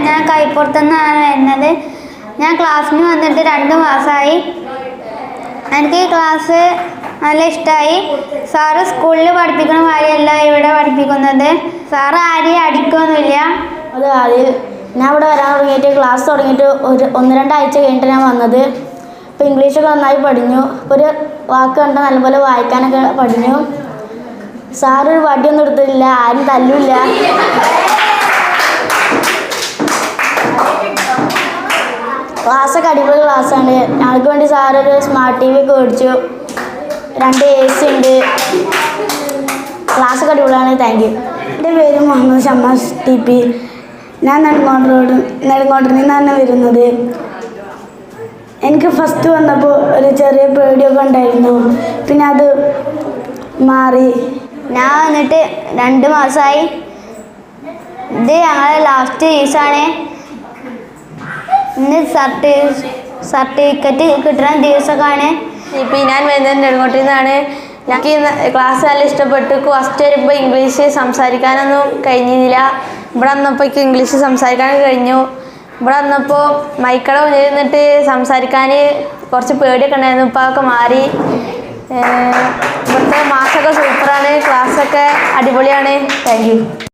ഞാൻ കൈപ്പുറത്തുനിന്നാണ് വരുന്നത്. ഞാൻ ക്ലാസ്സിന് വന്നിട്ട് 2 മാസമായി. എനിക്ക് ഈ ക്ലാസ് നല്ല ഇഷ്ടമായി. സാറ് സ്കൂളിൽ പഠിപ്പിക്കുന്ന കാര്യമല്ല ഇവിടെ പഠിപ്പിക്കുന്നത്. സാറ് ആരെയും അടിക്കൊന്നുമില്ല. അത് ആദ്യം ഞാൻ ഇവിടെ വരാൻ തുടങ്ങിയിട്ട് ക്ലാസ് തുടങ്ങിയിട്ട് 1-2 ആഴ്ച കഴിഞ്ഞിട്ട് ഞാൻ വന്നത്. ഇപ്പോൾ ഇംഗ്ലീഷൊക്കെ നന്നായി പഠിഞ്ഞു. ഒരു വാക്ക് കണ്ടാൽ നല്ലപോലെ വായിക്കാനൊക്കെ പഠിഞ്ഞു. സാറ് ഒരു വടിയൊന്നും എടുത്തിട്ടില്ല, ആരും തല്ലില്ല. ക്ലാസ്സൊക്കെ അടിപൊളി ക്ലാസ്സാണ്. ഞങ്ങൾക്ക് വേണ്ടി സാറൊരു സ്മാർട്ട് TV ഒക്കെ മേടിച്ചു. 2 AC ഉണ്ട്. ക്ലാസ്സൊക്കെ അടിപൊളിയാണ്. Thank you. എൻ്റെ പേര് മുഹമ്മദ് ഷമ്മാസ് TP. ഞാൻ നെടുങ്കോട്ടിൽ നിന്നാണ് വരുന്നത്. എനിക്ക് ഫസ്റ്റ് വന്നപ്പോൾ ഒരു ചെറിയ പേടിയൊക്കെ ഉണ്ടായിരുന്നു. പിന്നെ അത് മാറി. ഞാൻ വന്നിട്ട് 2 മാസമായി. ഇത് ഞങ്ങളുടെ ലാസ്റ്റ് ദിവസമാണ്. ഇന്ന് സർട്ടിഫിക്കറ്റ് കിട്ടുന്ന ദിവസമൊക്കെയാണ്. ഞാൻ വരുന്നത് നെടുങ്കോട്ടിൽ നിന്നാണ്. ഞങ്ങൾക്ക് ക്ലാസ് നല്ല ഇഷ്ടപ്പെട്ടു. ഫസ്റ്റ് വരുമ്പോൾ ഇംഗ്ലീഷ് സംസാരിക്കാനൊന്നും കഴിഞ്ഞില്ല. ഇവിടെ വന്നപ്പോൾ എനിക്ക് ഇംഗ്ലീഷ് സംസാരിക്കാനൊക്കെ കഴിഞ്ഞു. ഇവിടെ വന്നപ്പോൾ മൈക്കടെ മുന്നിൽ നിന്നിട്ട് സംസാരിക്കാൻ കുറച്ച് പേടിയൊക്കെ ഉണ്ടായിരുന്നു. ഇപ്പോൾ അതൊക്കെ മാറി. ഇവിടുത്തെ മാഷൊക്കെ സൂപ്പറാണ്. ക്ലാസ്സൊക്കെ അടിപൊളിയാണ്. Thank you.